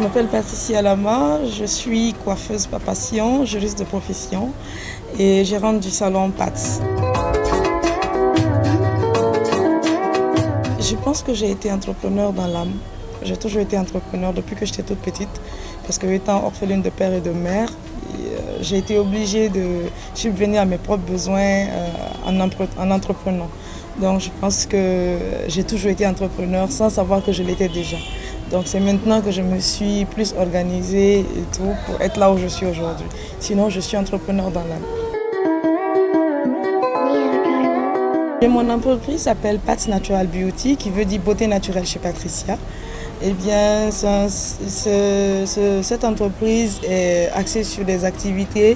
m'appelle Patricia Lama, je suis coiffeuse papation, juriste de profession et gérante du salon PATS. Je pense que j'ai été entrepreneur dans l'âme. J'ai toujours été entrepreneur depuis que j'étais toute petite parce que étant orpheline de père et de mère, j'ai été obligée de subvenir à mes propres besoins en entreprenant. Donc je pense que j'ai toujours été entrepreneur sans savoir que je l'étais déjà. Donc c'est maintenant que je me suis plus organisée et tout pour être là où je suis aujourd'hui. Sinon je suis entrepreneur dans l'âme. Et mon entreprise s'appelle PATS Natural Beauty, qui veut dire beauté naturelle chez Patricia. Eh bien, cette entreprise est axée sur des activités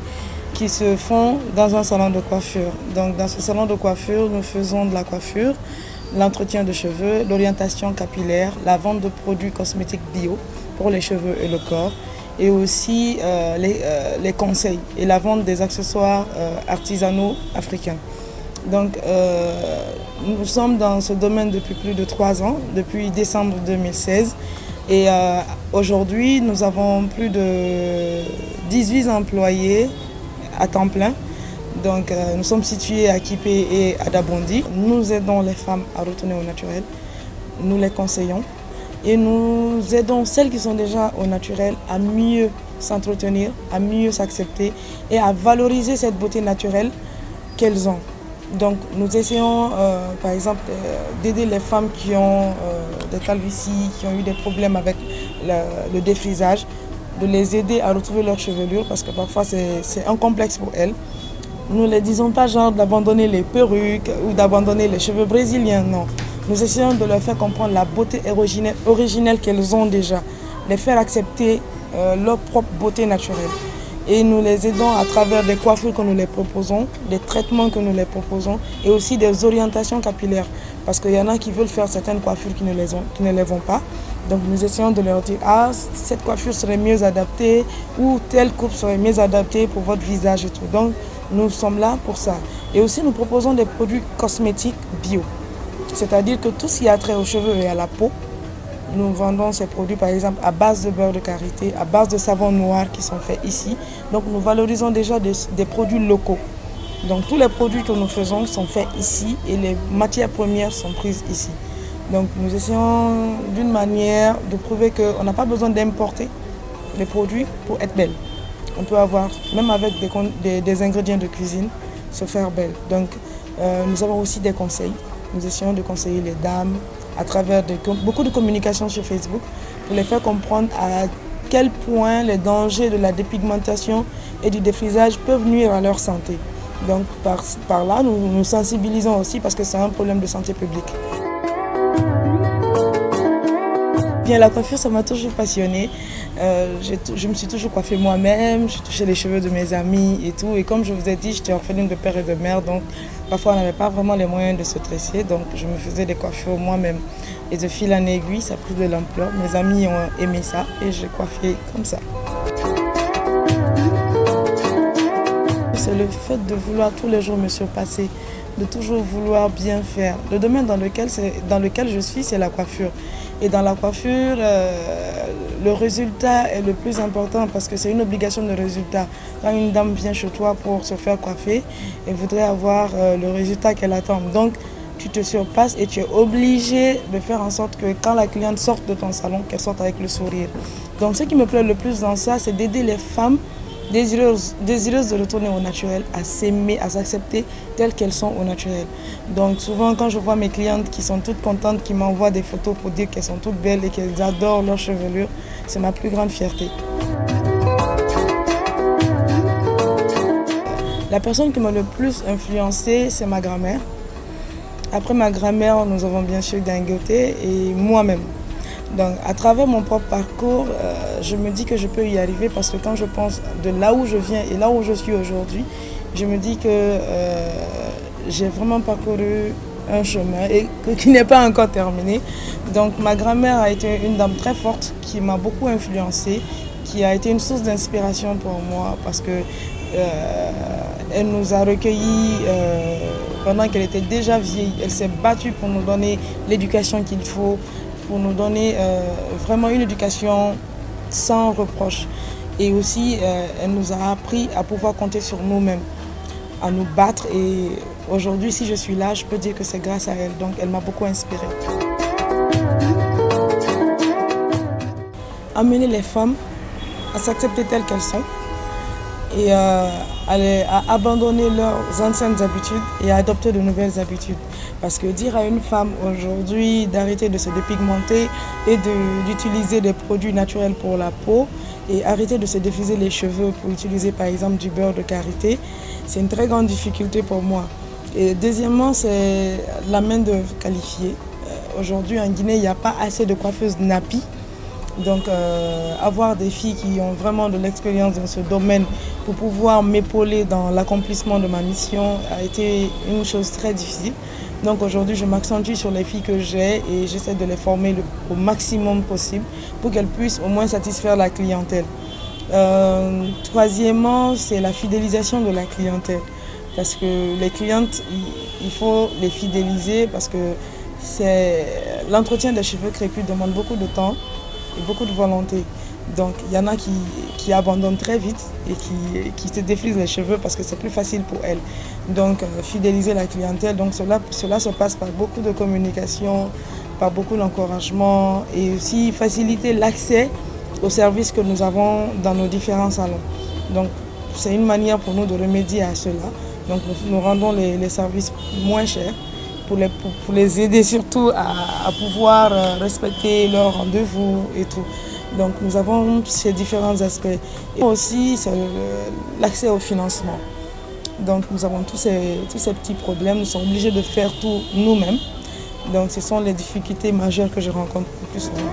qui se font dans un salon de coiffure. Donc dans ce salon de coiffure, nous faisons de la coiffure, l'entretien de cheveux, l'orientation capillaire, la vente de produits cosmétiques bio pour les cheveux et le corps, et aussi les conseils et la vente des accessoires artisanaux africains. Donc nous sommes dans ce domaine depuis plus de 3 ans, depuis décembre 2016. Et aujourd'hui, nous avons plus de 18 employés à temps plein. Donc nous sommes situés à Kipé et à Dabondi. Nous aidons les femmes à retourner au naturel. Nous les conseillons. Et nous aidons celles qui sont déjà au naturel à mieux s'entretenir, à mieux s'accepter et à valoriser cette beauté naturelle qu'elles ont. Donc nous essayons par exemple d'aider les femmes qui ont des calvities, qui ont eu des problèmes avec le défrisage, de les aider à retrouver leur chevelure parce que parfois c'est un complexe pour elles. Nous ne les disons pas genre d'abandonner les perruques ou d'abandonner les cheveux brésiliens, non. Nous essayons de leur faire comprendre la beauté originelle qu'elles ont déjà, les faire accepter leur propre beauté naturelle. Et nous les aidons à travers des coiffures que nous les proposons, des traitements que nous les proposons et aussi des orientations capillaires. Parce qu'il y en a qui veulent faire certaines coiffures qui ne les vont pas. Donc nous essayons de leur dire « Ah, cette coiffure serait mieux adaptée » ou « Telle coupe serait mieux adaptée pour votre visage » et tout. Donc nous sommes là pour ça. Et aussi nous proposons des produits cosmétiques bio. C'est-à-dire que tout ce qui a trait aux cheveux et à la peau, nous vendons ces produits par exemple à base de beurre de karité, à base de savon noir qui sont faits ici. Donc nous valorisons déjà des produits locaux. Donc tous les produits que nous faisons sont faits ici et les matières premières sont prises ici. Donc nous essayons d'une manière de prouver qu'on n'a pas besoin d'importer les produits pour être belle. On peut avoir, même avec des ingrédients de cuisine, se faire belle. Donc nous avons aussi des conseils. Nous essayons de conseiller les dames à travers beaucoup de communication sur Facebook pour les faire comprendre à quel point les dangers de la dépigmentation et du défrisage peuvent nuire à leur santé. Donc par là, nous nous sensibilisons aussi parce que c'est un problème de santé publique. Bien, la coiffure, ça m'a toujours passionnée. Je me suis toujours coiffée moi-même, j'ai touché les cheveux de mes amis et tout. Et comme je vous ai dit, j'étais orpheline de père et de mère, donc parfois on n'avait pas vraiment les moyens de se tresser. Donc je me faisais des coiffures moi-même. Et de fil en aiguille, ça a pris de l'ampleur. Mes amis ont aimé ça et j'ai coiffé comme ça. C'est le fait de vouloir tous les jours me surpasser, de toujours vouloir bien faire. Le domaine dans lequel je suis, c'est la coiffure. Et dans la coiffure, le résultat est le plus important parce que c'est une obligation de résultat. Quand une dame vient chez toi pour se faire coiffer, elle voudrait avoir le résultat qu'elle attend. Donc, tu te surpasses et tu es obligé de faire en sorte que quand la cliente sorte de ton salon, qu'elle sorte avec le sourire. Donc, ce qui me plaît le plus dans ça, c'est d'aider les femmes désireuses de retourner au naturel, à s'aimer, à s'accepter telles qu'elles sont au naturel. Donc souvent quand je vois mes clientes qui sont toutes contentes, qui m'envoient des photos pour dire qu'elles sont toutes belles et qu'elles adorent leur chevelure, c'est ma plus grande fierté. La personne qui m'a le plus influencée, c'est ma grand-mère. Après ma grand-mère, nous avons bien sûr Dangote et moi-même. Donc à travers mon propre parcours, je me dis que je peux y arriver parce que quand je pense de là où je viens et là où je suis aujourd'hui, je me dis que j'ai vraiment parcouru un chemin qui n'est pas encore terminé. Donc ma grand-mère a été une dame très forte qui m'a beaucoup influencée, qui a été une source d'inspiration pour moi parce que elle nous a recueillis pendant qu'elle était déjà vieille. Elle s'est battue pour nous donner l'éducation qu'il faut, pour nous donner vraiment une éducation sans reproche. Et aussi, elle nous a appris à pouvoir compter sur nous-mêmes, à nous battre. Et aujourd'hui, si je suis là, je peux dire que c'est grâce à elle. Donc, elle m'a beaucoup inspirée. Amener les femmes à s'accepter telles qu'elles sont et à abandonner leurs anciennes habitudes et à adopter de nouvelles habitudes. Parce que dire à une femme aujourd'hui d'arrêter de se dépigmenter et d'utiliser des produits naturels pour la peau et arrêter de se défriser les cheveux pour utiliser par exemple du beurre de karité, c'est une très grande difficulté pour moi. Et deuxièmement, c'est la main-d'œuvre qualifiée. Aujourd'hui en Guinée, il n'y a pas assez de coiffeuses nappies. Donc avoir des filles qui ont vraiment de l'expérience dans ce domaine pour pouvoir m'épauler dans l'accomplissement de ma mission a été une chose très difficile. Donc aujourd'hui je m'accentue sur les filles que j'ai et j'essaie de les former au maximum possible pour qu'elles puissent au moins satisfaire la clientèle. Troisièmement, c'est la fidélisation de la clientèle. Parce que les clientes, il faut les fidéliser parce que l'entretien des cheveux crépus demande beaucoup de temps et beaucoup de volonté. Donc il y en a qui abandonnent très vite et qui se défrisent les cheveux parce que c'est plus facile pour elles. Donc fidéliser la clientèle, donc cela se passe par beaucoup de communication, par beaucoup d'encouragement et aussi faciliter l'accès aux services que nous avons dans nos différents salons. Donc c'est une manière pour nous de remédier à cela. Donc nous rendons les services moins chers pour les aider surtout à pouvoir respecter leurs rendez-vous et tout. Donc nous avons ces différents aspects. Et aussi c'est l'accès au financement. Donc nous avons tous ces petits problèmes, nous sommes obligés de faire tout nous-mêmes. Donc ce sont les difficultés majeures que je rencontre le plus souvent.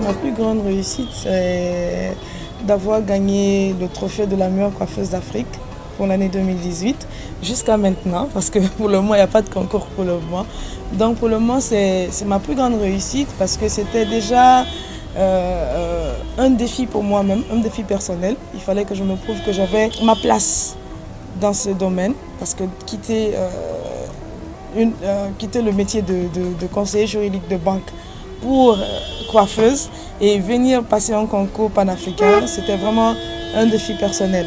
Ma plus grande réussite, c'est d'avoir gagné le trophée de la meilleure coiffeuse d'Afrique pour l'année 2018 jusqu'à maintenant, parce que pour le moment, il n'y a pas de concours pour le moment. Donc pour le moment, c'est ma plus grande réussite parce que c'était déjà un défi pour moi-même, un défi personnel. Il fallait que je me prouve que j'avais ma place dans ce domaine parce que quitter le métier de conseiller juridique de banque pour coiffeuse et venir passer un concours panafricain, c'était vraiment un défi personnel.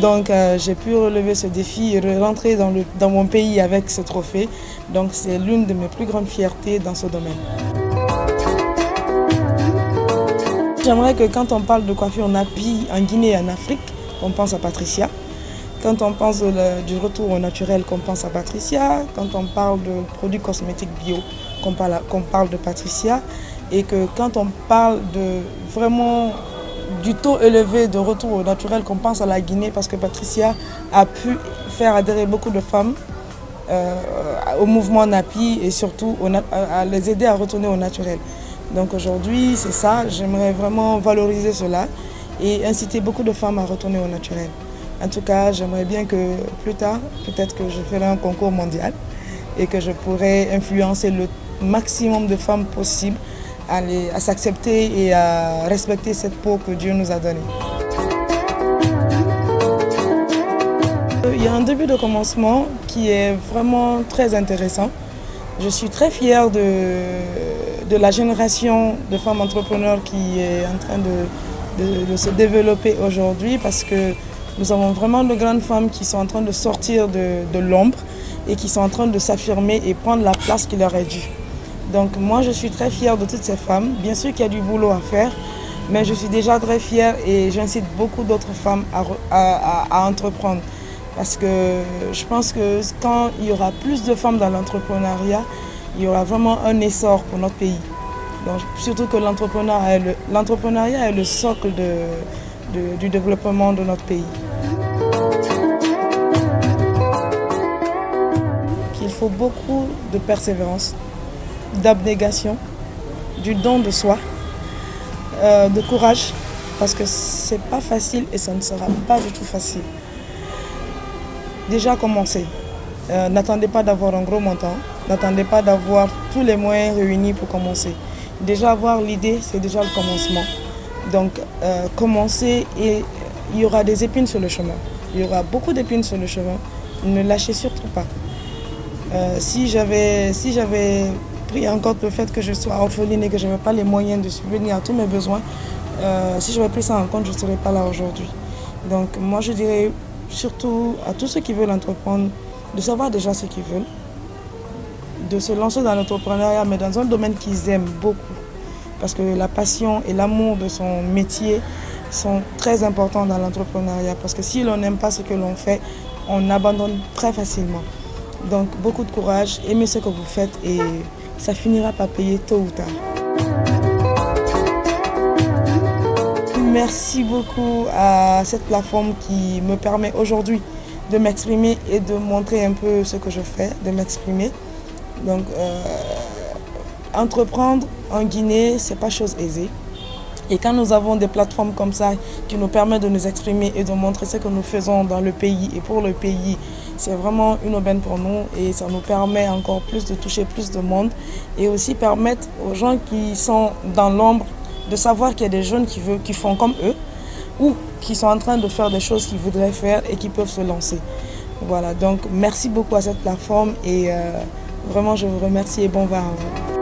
Donc j'ai pu relever ce défi et rentrer dans mon pays avec ce trophée. Donc c'est l'une de mes plus grandes fiertés dans ce domaine. J'aimerais que quand on parle de coiffure nappie en Guinée et en Afrique, on pense à Patricia. Quand on pense du retour au naturel, qu'on pense à Patricia. Quand on parle de produits cosmétiques bio, qu'on parle de Patricia. Et que quand on parle vraiment du taux élevé de retour au naturel, qu'on pense à la Guinée, parce que Patricia a pu faire adhérer beaucoup de femmes au mouvement Napi et surtout à les aider à retourner au naturel. Donc aujourd'hui, c'est ça, j'aimerais vraiment valoriser cela et inciter beaucoup de femmes à retourner au naturel. En tout cas, j'aimerais bien que plus tard, peut-être que je ferai un concours mondial et que je pourrai influencer le maximum de femmes possible à s'accepter et à respecter cette peau que Dieu nous a donnée. Il y a un début de commencement qui est vraiment très intéressant. Je suis très fière de la génération de femmes entrepreneurs qui est en train de se développer aujourd'hui parce que nous avons vraiment de grandes femmes qui sont en train de sortir de l'ombre et qui sont en train de s'affirmer et prendre la place qui leur est due. Donc moi je suis très fière de toutes ces femmes. Bien sûr qu'il y a du boulot à faire, mais je suis déjà très fière et j'incite beaucoup d'autres femmes à entreprendre. Parce que je pense que quand il y aura plus de femmes dans l'entrepreneuriat, il y aura vraiment un essor pour notre pays. Donc, surtout que l'entrepreneuriat est le socle du développement de notre pays. Il faut beaucoup de persévérance, d'abnégation, du don de soi, de courage, parce que c'est pas facile et ça ne sera pas du tout facile. Déjà commencer. N'attendez pas d'avoir un gros montant, n'attendez pas d'avoir tous les moyens réunis pour commencer. Déjà avoir l'idée, c'est déjà le commencement. Donc commencer et il y aura des épines sur le chemin. Il y aura beaucoup d'épines sur le chemin. Ne lâchez surtout pas. Si j'avais pris en compte le fait que je sois orpheline et que je n'avais pas les moyens de subvenir à tous mes besoins, si j'avais pris ça en compte, je ne serais pas là aujourd'hui. Donc moi je dirais surtout à tous ceux qui veulent entreprendre, de savoir déjà ce qu'ils veulent, de se lancer dans l'entrepreneuriat, mais dans un domaine qu'ils aiment beaucoup. Parce que la passion et l'amour de son métier sont très importants dans l'entrepreneuriat. Parce que si l'on n'aime pas ce que l'on fait, on abandonne très facilement. Donc beaucoup de courage, aimez ce que vous faites et ça finira par payer tôt ou tard. Merci beaucoup à cette plateforme qui me permet aujourd'hui de m'exprimer et de montrer un peu ce que je fais, de m'exprimer. Donc, entreprendre en Guinée, ce n'est pas chose aisée. Et quand nous avons des plateformes comme ça qui nous permettent de nous exprimer et de montrer ce que nous faisons dans le pays et pour le pays, c'est vraiment une aubaine pour nous et ça nous permet encore plus de toucher plus de monde et aussi permettre aux gens qui sont dans l'ombre de savoir qu'il y a des jeunes qui font comme eux ou qui sont en train de faire des choses qu'ils voudraient faire et qui peuvent se lancer. Voilà, donc merci beaucoup à cette plateforme et vraiment je vous remercie et bon vent à vous.